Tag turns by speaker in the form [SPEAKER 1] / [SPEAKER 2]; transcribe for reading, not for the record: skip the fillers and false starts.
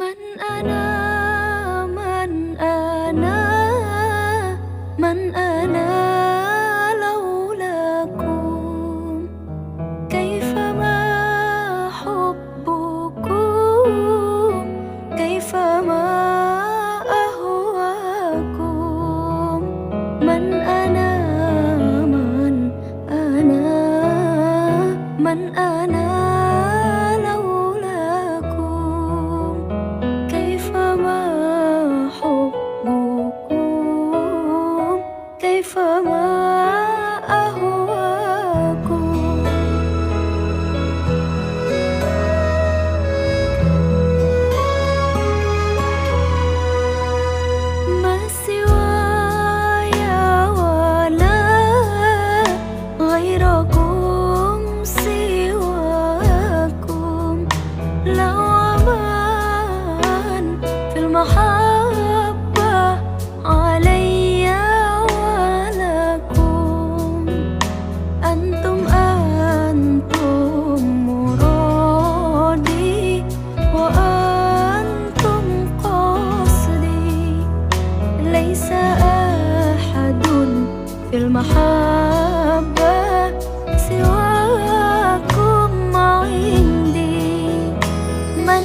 [SPEAKER 1] من أنا من أنا من أنا لولاكم كيفما حبكم كيفما أهواكم من أنا من أنا من أنا كيفما أهواكم ما سواي ولا غيركم سواكم لو أمان في المحبة علي ليس أحد في المحبة سواكم عندي من